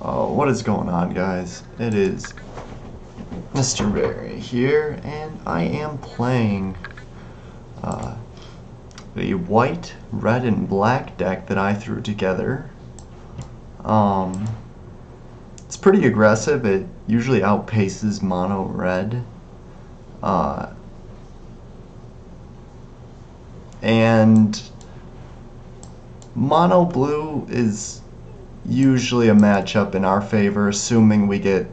Oh, what is going on, guys? It is Mr. Berry here, and I am playing the white, red, and black deck that I threw together. Um, it's pretty aggressive. It usually outpaces mono red. Uh, and mono blue is usually a matchup in our favor, assuming we get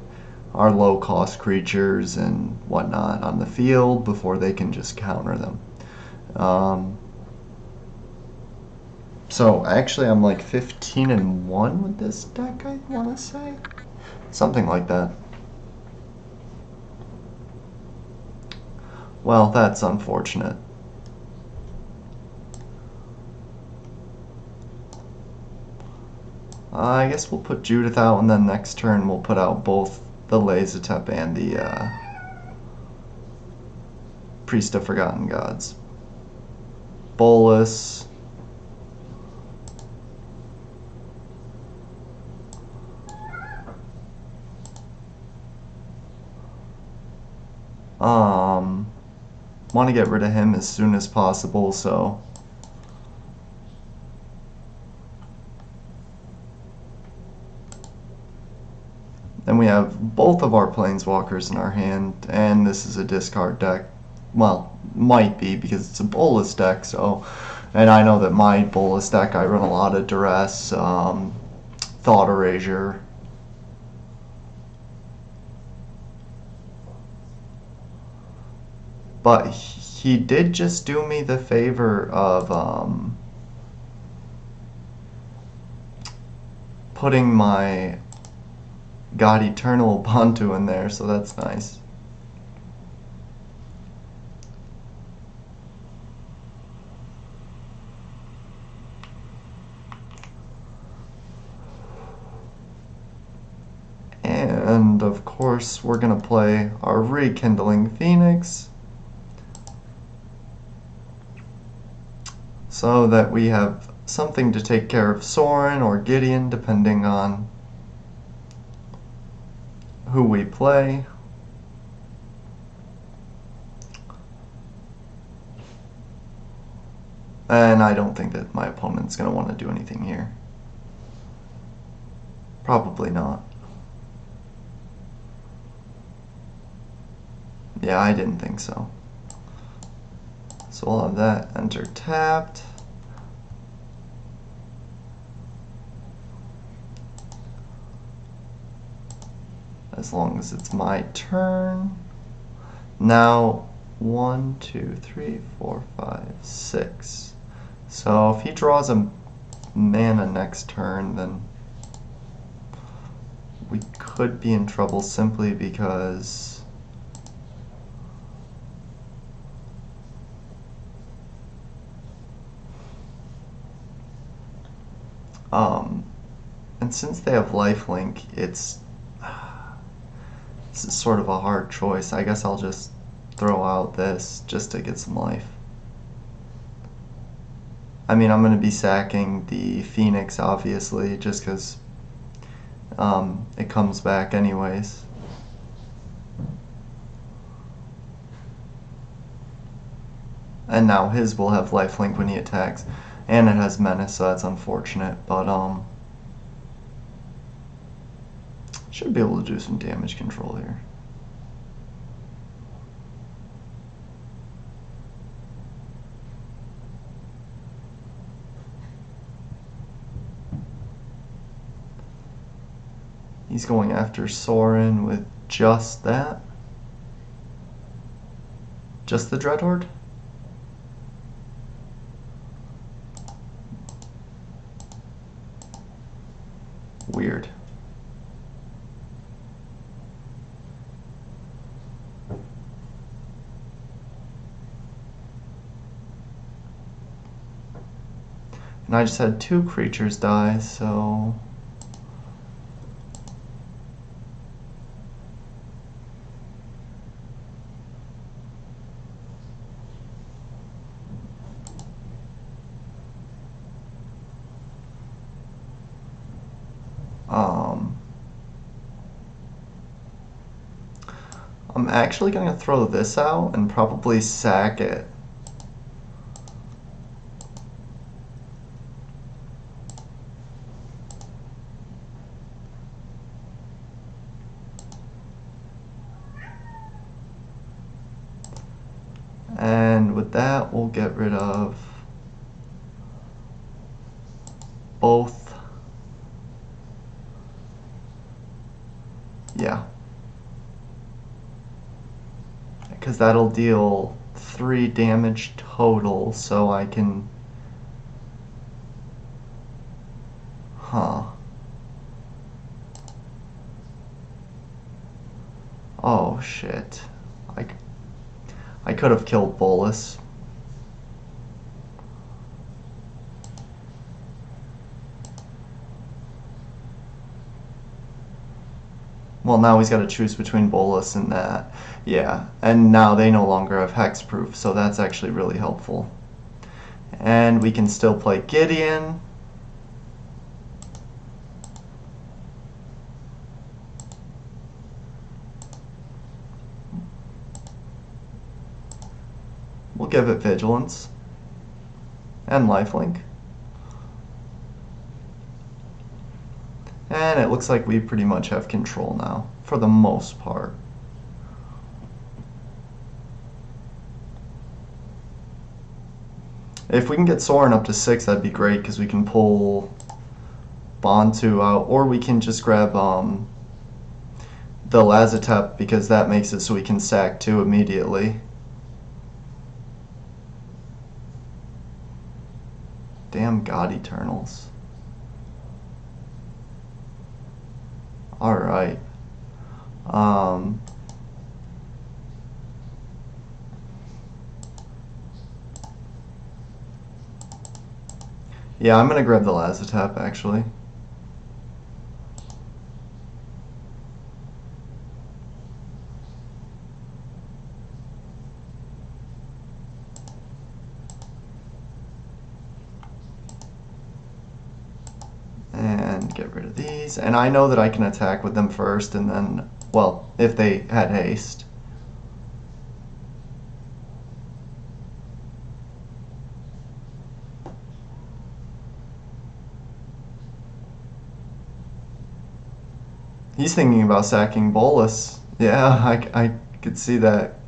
our low cost creatures and whatnot on the field before they can just counter them. So actually I'm like 15-1 with this deck, I want to say. Something like that. Well, that's unfortunate. I guess we'll put Judith out, and then next turn we'll put out both the Lazotep and the Priest of Forgotten Gods. Bolus. Want to get rid of him as soon as possible, so then we have both of our Planeswalkers in our hand, and this is a discard deck. Well, might be, because it's a Bolus deck, so, and I know that my Bolus deck, I run a lot of Duress, Thought Erasure. But he did just do me the favor of putting my God Eternal Bantu in there, so that's nice. And of course, we're going to play our Rekindling Phoenix, so that we have something to take care of Sorin or Gideon, depending on who we play. And I don't think that my opponent's going to want to do anything here. Probably not. Yeah, I didn't think so. So we'll have that enter tapped. As long as it's my turn. Now 1, 2, 3, 4, 5, 6. So if he draws a mana next turn, then we could be in trouble simply because and since they have lifelink, this is sort of a hard choice. I guess I'll just throw out this just to get some life. I mean, I'm going to be sacking the Phoenix, obviously, just because it comes back anyways. And now his will have lifelink when he attacks. And it has menace, so that's unfortunate, but should be able to do some damage control here. He's going after Sorin with just that. Just the Dreadhorde? Weird. And I just had 2 creatures die, so I'm actually going to throw this out and probably sack it. And with that, we'll get rid of both. Yeah. Because that'll deal 3 damage total, so I can... Huh. Oh, shit. I could have killed Bolus. Well, now he's got to choose between Bolus and that. Yeah, and now they no longer have hexproof, so that's actually really helpful. And we can still play Gideon. We'll give it Vigilance and Lifelink. And it looks like we pretty much have control now, for the most part. If we can get Sorin up to 6, that'd be great, because we can pull Bantu out, or we can just grab the Lazotep, because that makes it so we can sack 2 immediately. Damn God Eternals. Alright. Yeah, I'm gonna grab the Lazotep, actually. And get rid of these. And I know that I can attack with them first, and then, well, if they had haste. He's thinking about sacking Bolus. Yeah, I could see that.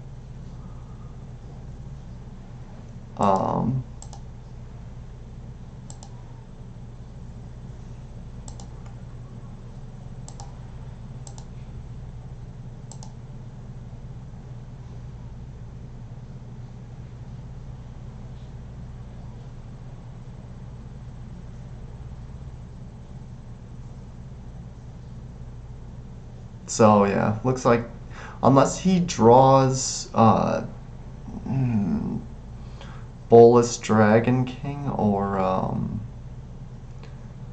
So yeah, looks like unless he draws Bolus Dragon King or I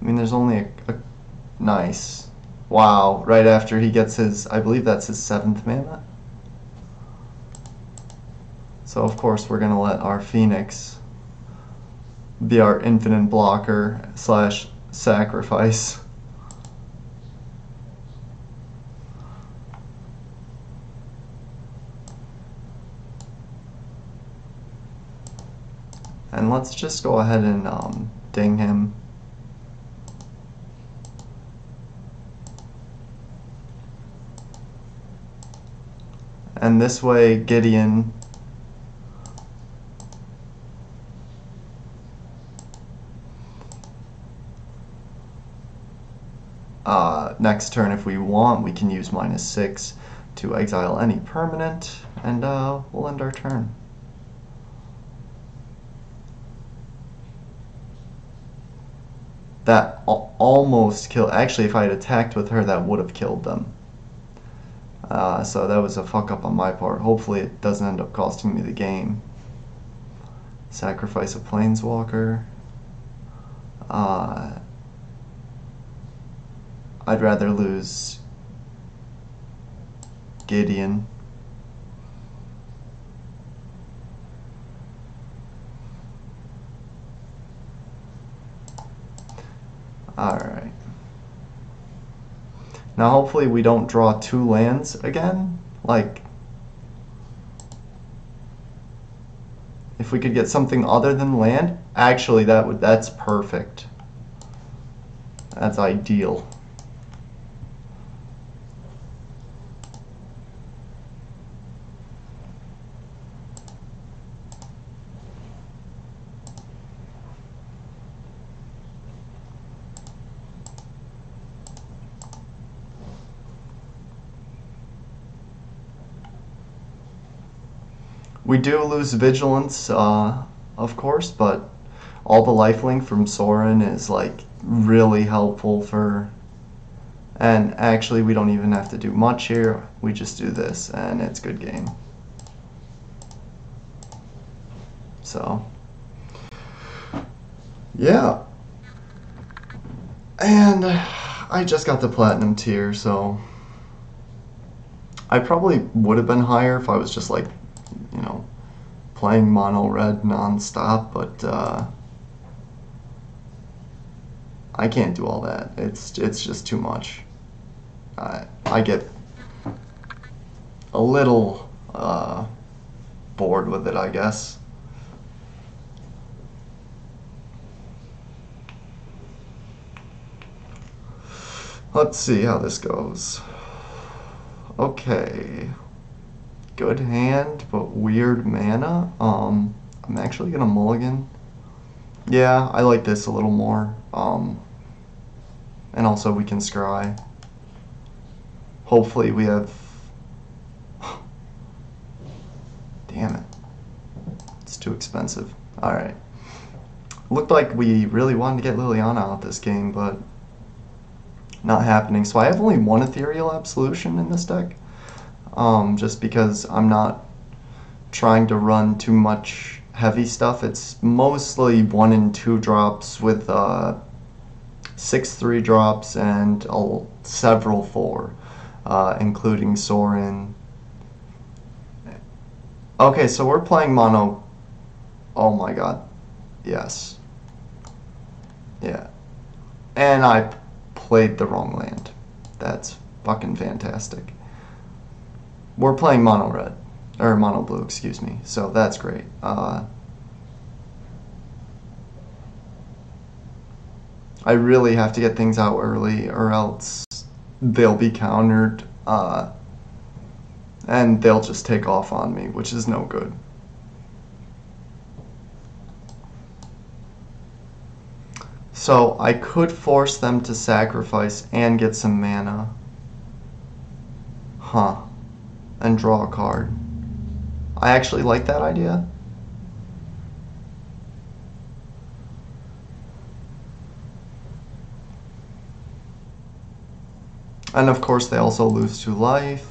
mean there's only a nice. Wow, right after he gets his, I believe that's his 7th mana. So of course we're gonna let our Phoenix be our infinite blocker slash sacrifice. And let's just go ahead and ding him. And this way Gideon next turn, if we want, we can use -6 to exile any permanent, and we'll end our turn. That almost killed. Actually, if I had attacked with her, that would have killed them. So that was a fuck up on my part. Hopefully it doesn't end up costing me the game. Sacrifice a Planeswalker. I'd rather lose Gideon. Alright. Now hopefully we don't draw 2 lands again. Like, If we could get something other than land, actually that's perfect. That's ideal. We do lose vigilance, of course, but all the lifelink from Sorin is like really helpful for, and actually we don't even have to do much here. We just do this and it's good game. So yeah, and I just got the platinum tier, so I probably would have been higher if I was just like, you know, playing mono red non-stop, but I can't do all that. It's just too much. I get a little bored with it, I guess. Let's see how this goes. Okay. Good hand, but weird mana. I'm actually gonna mulligan. Yeah, I like this a little more. And also we can scry. Hopefully we have... Damn it. It's too expensive. Alright. Looked like we really wanted to get Liliana out this game, but not happening. So I have only one Ethereal Absolution in this deck. Just because I'm not trying to run too much heavy stuff. It's mostly 1 and 2 drops with 6 3 drops and several 4, including Sorin. Okay, so we're playing mono. Oh my god. Yes. Yeah. And I played the wrong land. That's fucking fantastic. We're playing mono red, or mono blue, excuse me, so that's great. I really have to get things out early or else they'll be countered and they'll just take off on me, which is no good. So I could force them to sacrifice and get some mana. Huh. And draw a card. I actually like that idea. And of course they also lose 2 life.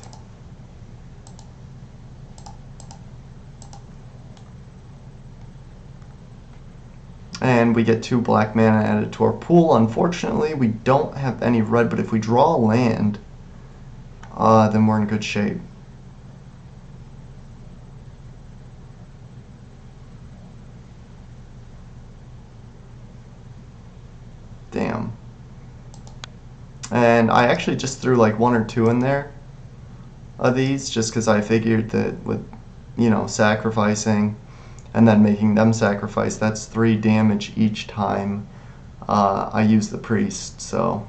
And we get 2 black mana added to our pool. Unfortunately, we don't have any red, but if we draw a land, then we're in good shape. Damn. And I actually just threw like 1 or 2 in there of these just because I figured that with, you know, sacrificing and then making them sacrifice, that's 3 damage each time I use the priest, so.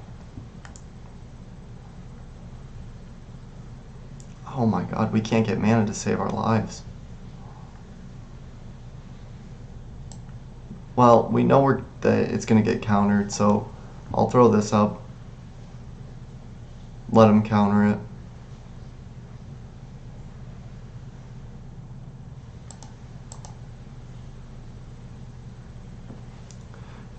Oh my god, we can't get mana to save our lives. Well, we know that it's going to get countered, so I'll throw this up. Let him counter it.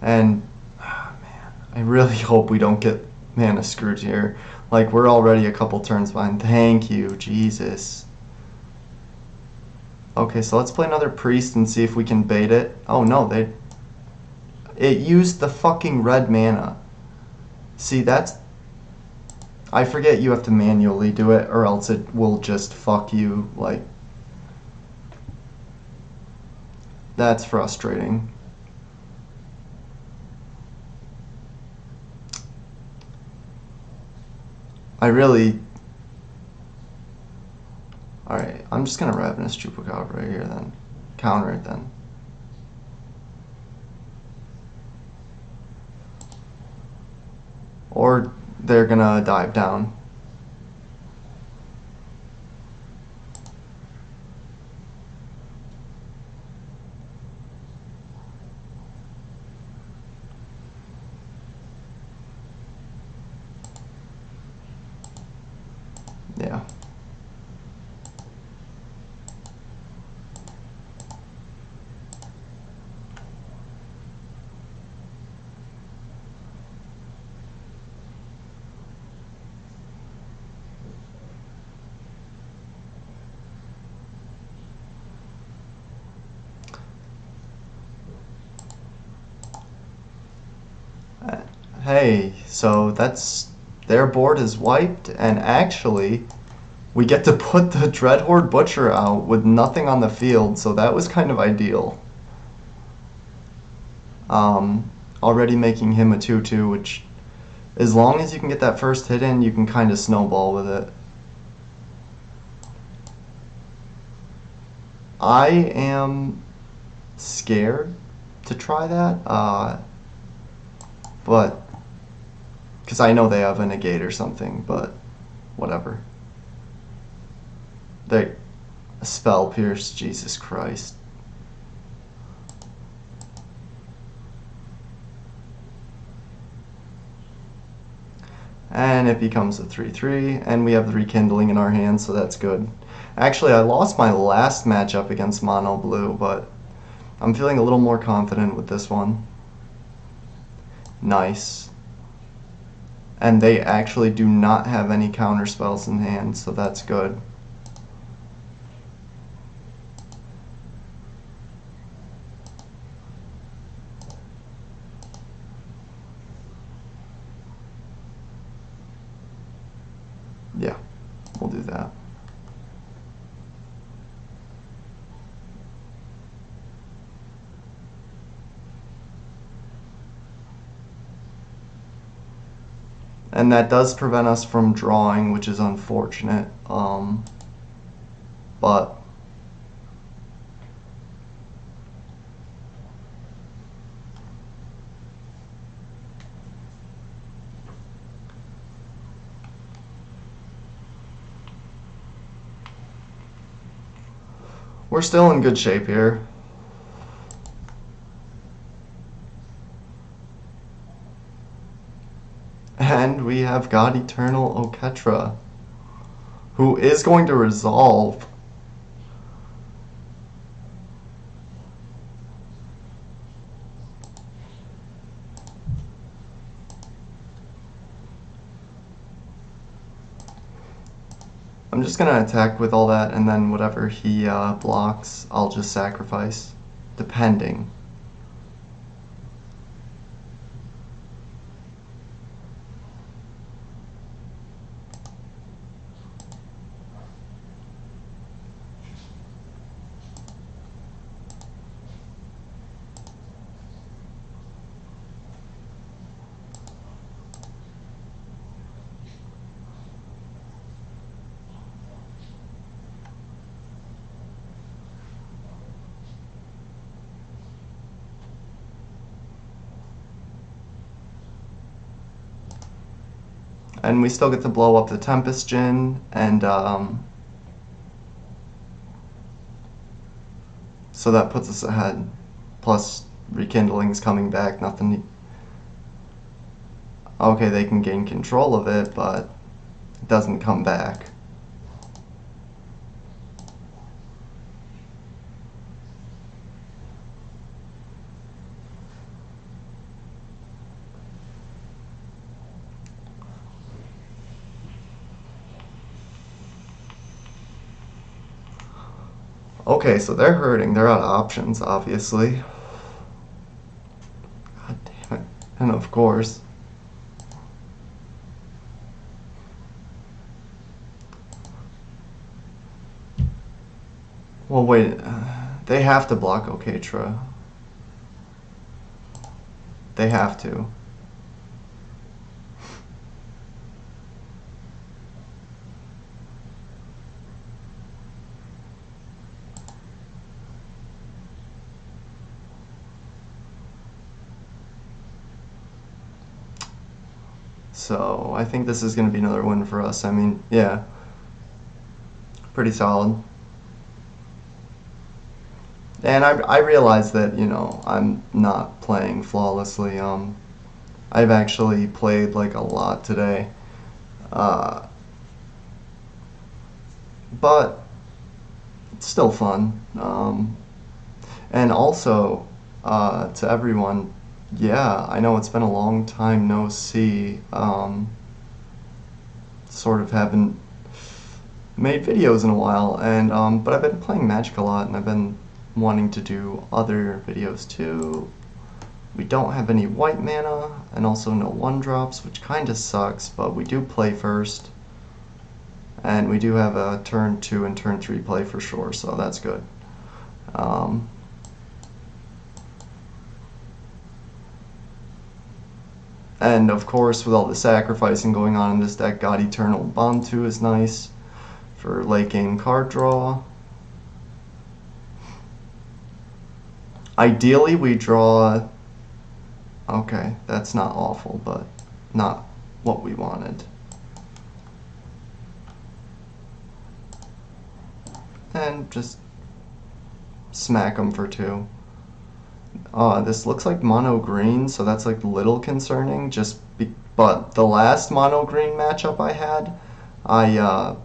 And, oh man, I really hope we don't get mana screwed here. Like, we're already a couple turns behind. Thank you, Jesus. Okay, so let's play another priest and see if we can bait it. Oh no, it used the fucking red mana. See, that's... I forget you have to manually do it or else it will just fuck you, like... That's frustrating. I really... Alright, I'm just gonna Ravenous Chupacabra right here then. Counter it then. or they're gonna dive down. Yeah. Hey, so that's their board is wiped, and actually we get to put the Dreadhorde Butcher out with nothing on the field, so that was kind of ideal. Already making him a 2/2, which as long as you can get that first hit in, you can kind of snowball with it. I am scared to try that, but because I know they have a negate or something, but whatever. They spell pierce, Jesus Christ. And it becomes a 3/3, and we have the rekindling in our hand, so that's good. Actually, I lost my last matchup against Mono Blue, but I'm feeling a little more confident with this one. Nice. And they actually do not have any counter spells in hand, so that's good. Yeah, we'll do that. And that does prevent us from drawing, which is unfortunate. But we're still in good shape here. And we have God Eternal Oketra, who is going to resolve. I'm just going to attack with all that, and then whatever he blocks, I'll just sacrifice, depending. And we still get to blow up the Tempest Djinn, and so that puts us ahead. Plus, Rekindling's coming back, nothing. Okay, they can gain control of it, but it doesn't come back. Okay, so they're hurting. They're out of options, obviously. God damn it. And of course. Well, wait. They have to block Oketra. They have to. So I think this is going to be another win for us. I mean, yeah, pretty solid. And I realize that, you know, I'm not playing flawlessly. I've actually played like a lot today. Uh, but it's still fun. And also, to everyone, yeah, I know it's been a long time no see. Sort of haven't made videos in a while, and but I've been playing Magic a lot, and I've been wanting to do other videos too. We don't have any white mana, and also no 1-drops, which kind of sucks, but we do play first. And we do have a turn 2 and turn 3 play for sure, so that's good. And of course, with all the sacrificing going on in this deck, God Eternal Bantu is nice for late game card draw. Ideally, we draw... Okay, that's not awful, but not what we wanted. And just smack them for 2. This looks like mono green, so that's like a little concerning. But the last mono green matchup I had, I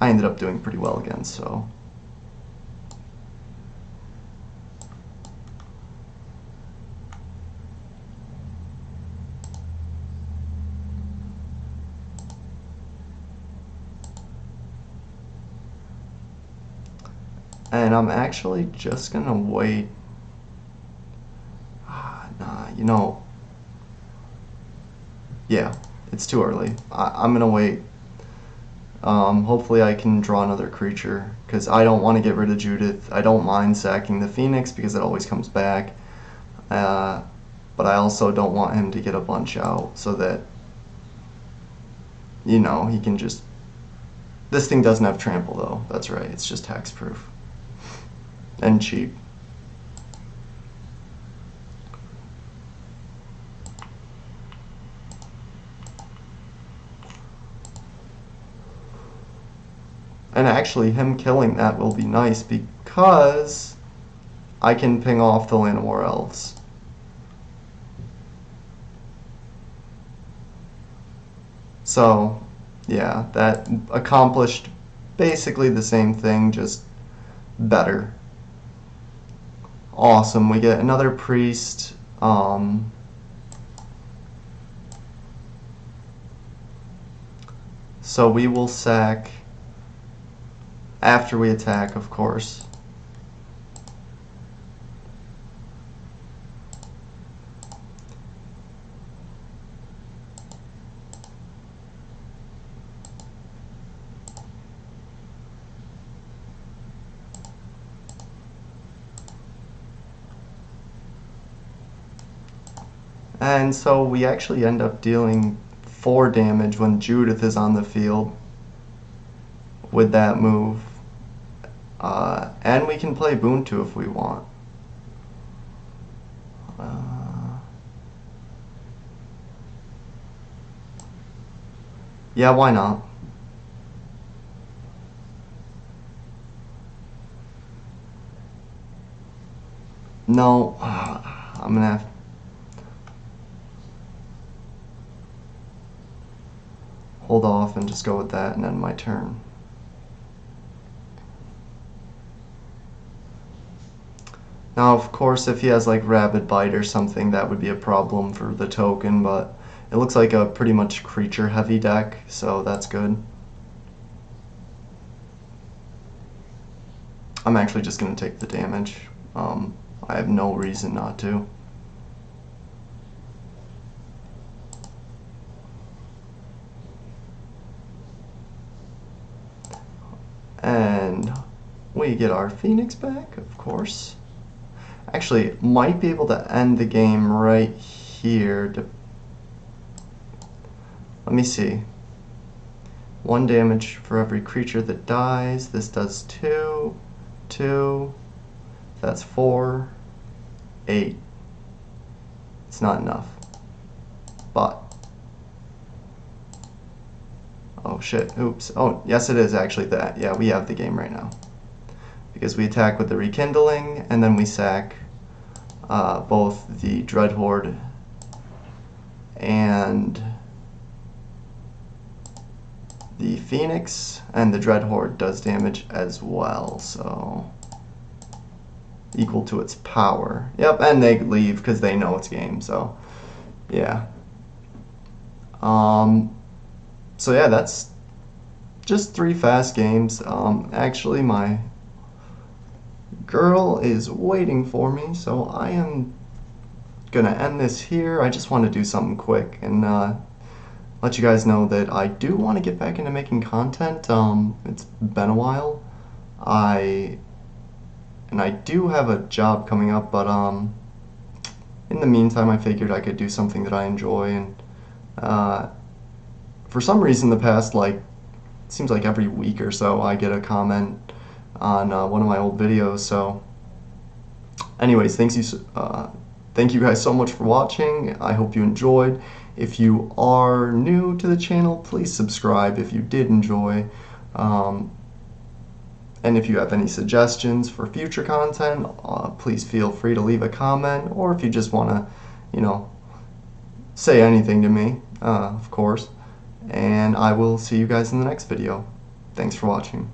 ended up doing pretty well against. So. And I'm actually just gonna wait. Nah, you know. Yeah, it's too early. I'm gonna wait. Hopefully I can draw another creature, because I don't want to get rid of Judith. I don't mind sacking the Phoenix because it always comes back. But I also don't want him to get a bunch out, so that, you know, he can just... This thing doesn't have trample though, that's right, it's just hexproof. And cheap. And actually, him killing that will be nice because I can ping off the Llanowar Elves. So, yeah, that accomplished basically the same thing, just better. Awesome, we get another priest. So we will sack after we attack, of course. And so we actually end up dealing 4 damage when Judith is on the field with that move. And we can play Buntu if we want. Yeah, why not? No, I'm gonna have... hold off and just go with that and end my turn. Now, of course, if he has like Rabid Bite or something, that would be a problem for the token, but it looks like a pretty much creature-heavy deck, so that's good. I'm actually just going to take the damage. I have no reason not to. And we get our Phoenix back, of course. Actually, might be able to end the game right here. Let me see. 1 damage for every creature that dies. This does 2, 2. That's 4, 8. It's not enough. But Oh shit, oops. Oh, yes it is actually that. Yeah, we have the game right now. Because we attack with the Rekindling, and then we sack both the Dreadhorde and the Phoenix, and the Dreadhorde does damage as well, so equal to its power. Yep, and they leave because they know it's game, so yeah. So yeah, that's just 3 fast games. Actually, my girl is waiting for me, so I am gonna end this here. I just want to do something quick and let you guys know that I do want to get back into making content. It's been a while. I do have a job coming up, but in the meantime, I figured I could do something that I enjoy. And for some reason, the past seems like every week or so, I get a comment on one of my old videos. So, anyways, thank you guys so much for watching. I hope you enjoyed. If you are new to the channel, please subscribe if you did enjoy. And if you have any suggestions for future content, please feel free to leave a comment, or if you just want to, say anything to me, of course. And I will see you guys in the next video. Thanks for watching.